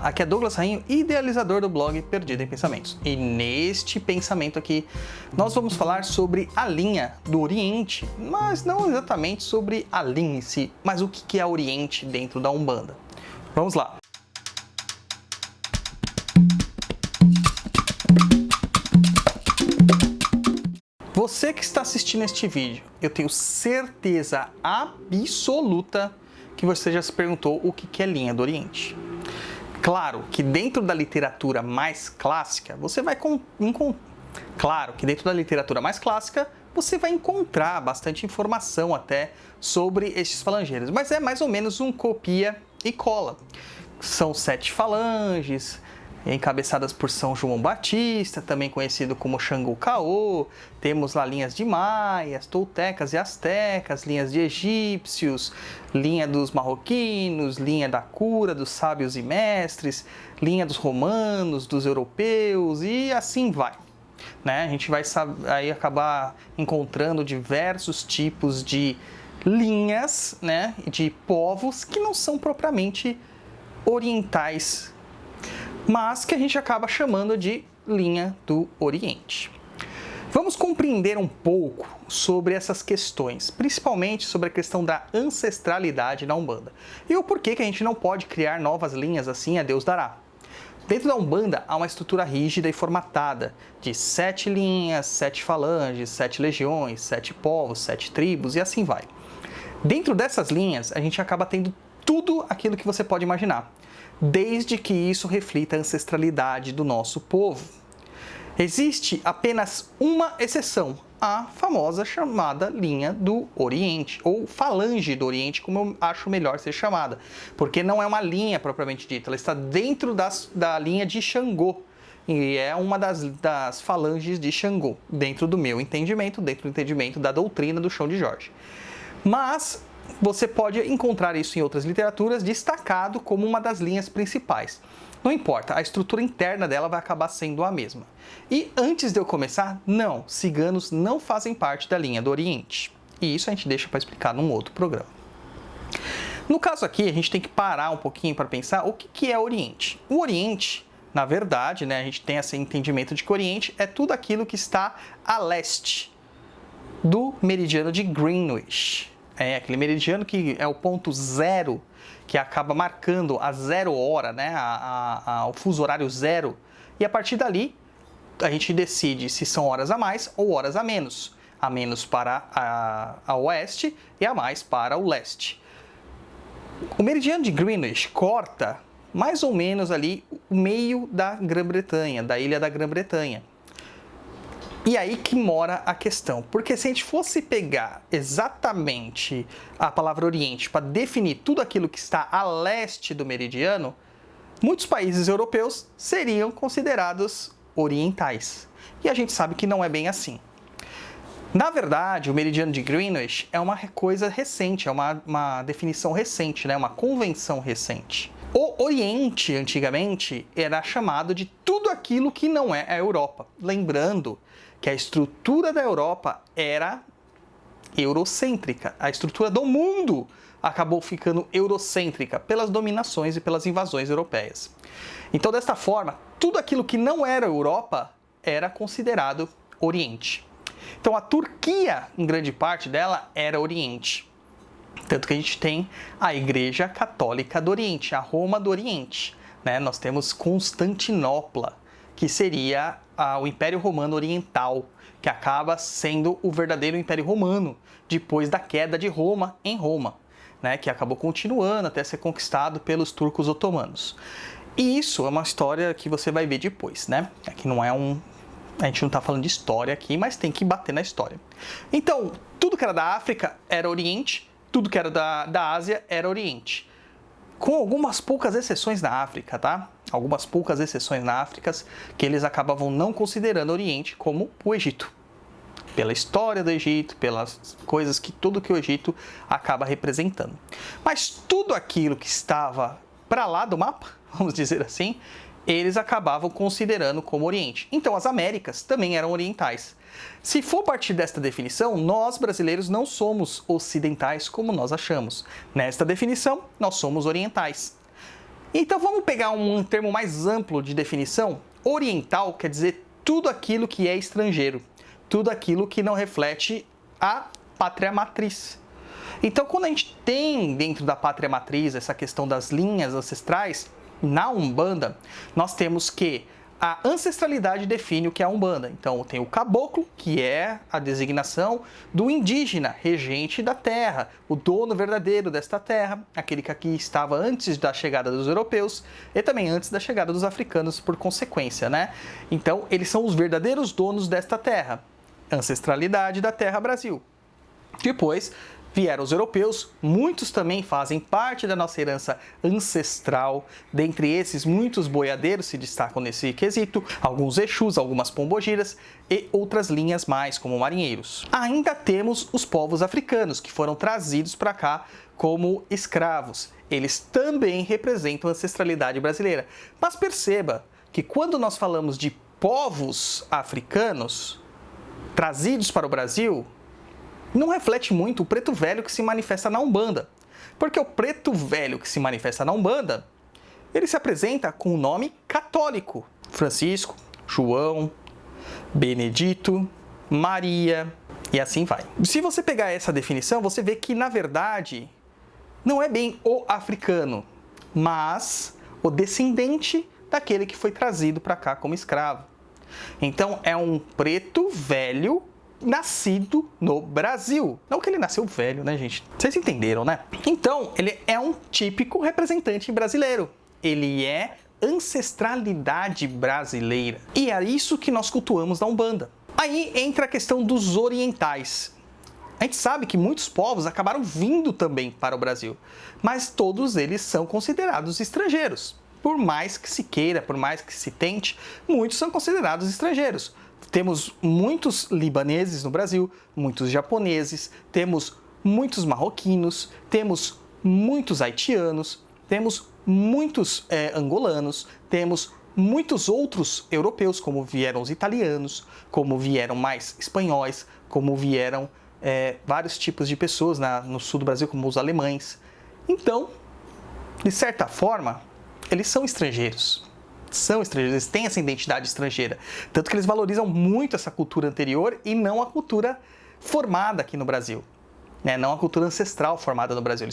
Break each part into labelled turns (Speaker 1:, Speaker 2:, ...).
Speaker 1: Olá, aqui é Douglas Rainho, idealizador do blog Perdido em Pensamentos. E neste pensamento aqui, nós vamos falar sobre a linha do Oriente, mas não exatamente sobre a linha em si, mas o que é Oriente dentro da Umbanda. Vamos lá! Você que está assistindo este vídeo, eu tenho certeza absoluta que você já se perguntou o que é linha do Oriente. Claro que dentro da literatura mais clássica, você vai encontrar bastante informação até sobre estes falangeiros, mas é mais ou menos um copia e cola. São 7 falanges, encabeçadas por São João Batista, também conhecido como Xangô Caô. Temos lá linhas de maias, toltecas e astecas, linhas de egípcios, linha dos marroquinos, linha da cura, dos sábios e mestres, linha dos romanos, dos europeus e assim vai. A gente vai aí acabar encontrando diversos tipos de linhas, de povos que não são propriamente orientais, mas que a gente acaba chamando de linha do Oriente. Vamos compreender um pouco sobre essas questões, principalmente sobre a questão da ancestralidade na Umbanda e o porquê que a gente não pode criar novas linhas assim a Deus dará. Dentro da Umbanda há uma estrutura rígida e formatada de 7 linhas, 7 falanges, 7 legiões, 7 povos, 7 tribos e assim vai. Dentro dessas linhas a gente acaba tendo tudo aquilo que você pode imaginar, desde que isso reflita a ancestralidade do nosso povo. Existe apenas uma exceção, a famosa chamada linha do Oriente, ou falange do Oriente, como eu acho melhor ser chamada, porque não é uma linha propriamente dita, ela está dentro da linha de Xangô, e é uma das falanges de Xangô, dentro do meu entendimento, dentro do entendimento da doutrina do Chão de Jorge. Mas você pode encontrar isso em outras literaturas, destacado como uma das linhas principais. Não importa, a estrutura interna dela vai acabar sendo a mesma. E antes de eu começar, não, ciganos não fazem parte da linha do Oriente. E isso a gente deixa para explicar num outro programa. No caso aqui, a gente tem que parar um pouquinho para pensar o que é Oriente. O Oriente, na verdade, a gente tem esse entendimento de que o Oriente é tudo aquilo que está a leste do meridiano de Greenwich. É aquele meridiano que é o ponto zero, que acaba marcando a 0 hora, o fuso horário zero. E a partir dali, a gente decide se são horas a mais ou horas a menos. A menos para a oeste e a mais para o leste. O meridiano de Greenwich corta mais ou menos ali o meio da Grã-Bretanha, da ilha da Grã-Bretanha. E aí que mora a questão, porque se a gente fosse pegar exatamente a palavra Oriente para definir tudo aquilo que está a leste do meridiano, muitos países europeus seriam considerados orientais. E a gente sabe que não é bem assim. Na verdade, o meridiano de Greenwich é uma coisa recente, é uma definição recente, uma convenção recente. O Oriente, antigamente, era chamado de tudo aquilo que não é a Europa. Lembrando que a estrutura da Europa era eurocêntrica. A estrutura do mundo acabou ficando eurocêntrica pelas dominações e pelas invasões europeias. Então, desta forma, tudo aquilo que não era Europa era considerado Oriente. Então, a Turquia, em grande parte dela, era Oriente. Tanto que a gente tem a Igreja Católica do Oriente, a Roma do Oriente. Nós temos Constantinopla, que seria o Império Romano Oriental, que acaba sendo o verdadeiro Império Romano, depois da queda de Roma em Roma, que acabou continuando até ser conquistado pelos turcos otomanos. E isso é uma história que você vai ver depois, Aqui não é a gente não está falando de história aqui, mas tem que bater na história. Então, tudo que era da África era Oriente, tudo que era da Ásia era Oriente. Com algumas poucas exceções na África, tá? Algumas poucas exceções na África que eles acabavam não considerando Oriente, como o Egito. Pela história do Egito, pelas coisas que tudo que o Egito acaba representando. Mas tudo aquilo que estava para lá do mapa, vamos dizer assim, eles acabavam considerando como Oriente. Então as Américas também eram orientais. Se for partir desta definição, nós brasileiros não somos ocidentais como nós achamos. Nesta definição, nós somos orientais. Então vamos pegar um termo mais amplo de definição. Oriental quer dizer tudo aquilo que é estrangeiro, tudo aquilo que não reflete a pátria matriz. Então, quando a gente tem dentro da pátria matriz essa questão das linhas ancestrais, na Umbanda, nós temos que a ancestralidade define o que é a Umbanda. Então, tem o caboclo, que é a designação do indígena, regente da terra, o dono verdadeiro desta terra, aquele que aqui estava antes da chegada dos europeus e também antes da chegada dos africanos, por consequência, né? Então, eles são os verdadeiros donos desta terra. Ancestralidade da terra Brasil. Depois vieram os europeus, muitos também fazem parte da nossa herança ancestral. Dentre esses, muitos boiadeiros se destacam nesse quesito, alguns exus, algumas pombogiras e outras linhas mais, como marinheiros. Ainda temos os povos africanos, que foram trazidos para cá como escravos. Eles também representam a ancestralidade brasileira. Mas perceba que quando nós falamos de povos africanos trazidos para o Brasil, não reflete muito o preto velho que se manifesta na Umbanda. Porque o preto velho que se manifesta na Umbanda, ele se apresenta com o nome católico. Francisco, João, Benedito, Maria e assim vai. Se você pegar essa definição, você vê que, na verdade, não é bem o africano, mas o descendente daquele que foi trazido para cá como escravo. Então, é um preto velho nascido no Brasil. Não que ele nasceu velho, né, gente? Vocês entenderam, né? Então, ele é um típico representante brasileiro. Ele é ancestralidade brasileira. E é isso que nós cultuamos na Umbanda. Aí entra a questão dos orientais. A gente sabe que muitos povos acabaram vindo também para o Brasil, mas todos eles são considerados estrangeiros. Por mais que se queira, por mais que se tente, muitos são considerados estrangeiros. Temos muitos libaneses no Brasil, muitos japoneses, temos muitos marroquinos, temos muitos haitianos, temos muitos angolanos, temos muitos outros europeus, como vieram os italianos, como vieram mais espanhóis, como vieram vários tipos de pessoas no sul do Brasil, como os alemães. Então, de certa forma, eles são estrangeiros. São estrangeiros, eles têm essa identidade estrangeira. Tanto que eles valorizam muito essa cultura anterior e não a cultura formada aqui no Brasil. Né? Não a cultura ancestral formada no Brasil.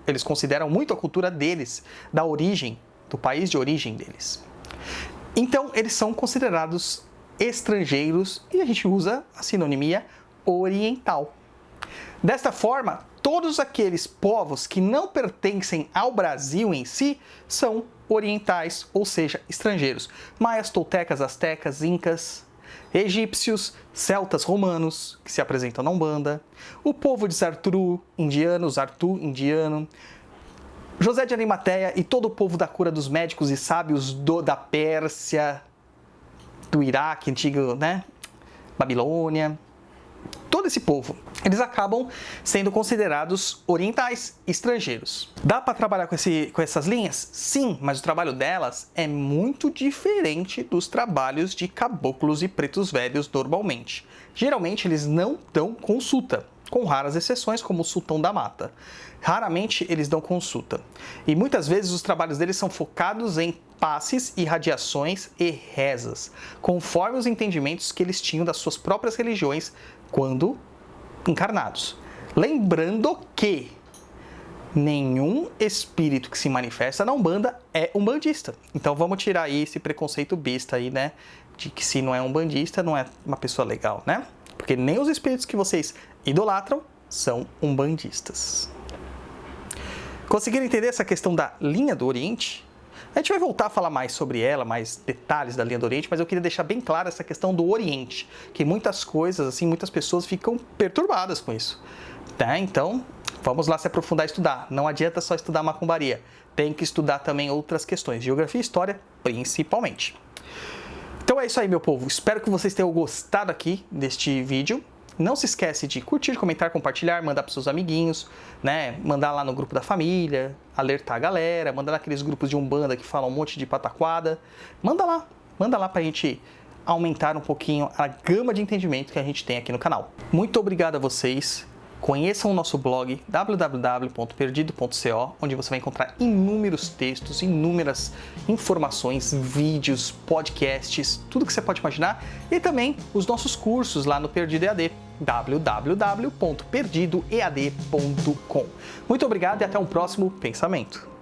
Speaker 1: Eles consideram muito a cultura deles, da origem, do país de origem deles. Então, eles são considerados estrangeiros e a gente usa a sinonimia oriental. Desta forma, todos aqueles povos que não pertencem ao Brasil em si são orientais, ou seja, estrangeiros. Maias, toltecas, astecas, incas, egípcios, celtas, romanos, que se apresentam na Umbanda, o povo de Zartru, indiano, indiano, José de Arimateia e todo o povo da cura dos médicos e sábios da Pérsia, do Iraque, antigo, né? Babilônia. Todo esse povo, eles acabam sendo considerados orientais, estrangeiros. Dá para trabalhar com essas linhas? Sim, mas o trabalho delas é muito diferente dos trabalhos de caboclos e pretos velhos normalmente. Geralmente eles não dão consulta, com raras exceções como o Sultão da Mata. Raramente eles dão consulta. E muitas vezes os trabalhos deles são focados em passes, irradiações e rezas, conforme os entendimentos que eles tinham das suas próprias religiões quando encarnados. Lembrando que nenhum espírito que se manifesta na Umbanda é umbandista. Então vamos tirar aí esse preconceito besta aí, né? De que se não é umbandista, não é uma pessoa legal, né? Porque nem os espíritos que vocês idolatram são umbandistas. Conseguiram entender essa questão da linha do Oriente? A gente vai voltar a falar mais sobre ela, mais detalhes da linha do Oriente, mas eu queria deixar bem clara essa questão do Oriente, que muitas coisas, assim, muitas pessoas ficam perturbadas com isso. Tá? Então, vamos lá se aprofundar e estudar. Não adianta só estudar macumbaria, tem que estudar também outras questões, geografia e história, principalmente. Então é isso aí, meu povo. Espero que vocês tenham gostado aqui deste vídeo. Não se esquece de curtir, comentar, compartilhar, mandar para seus amiguinhos, né? Mandar lá no grupo da família, alertar a galera, mandar naqueles grupos de Umbanda que falam um monte de pataquada. Manda lá pra gente aumentar um pouquinho a gama de entendimento que a gente tem aqui no canal. Muito obrigado a vocês, Conheçam o nosso blog www.perdido.co, onde você vai encontrar inúmeros textos, inúmeras informações, vídeos, podcasts, tudo que você pode imaginar, e também os nossos cursos lá no Perdido EAD, www.perdidoead.com. Muito obrigado e até um próximo pensamento.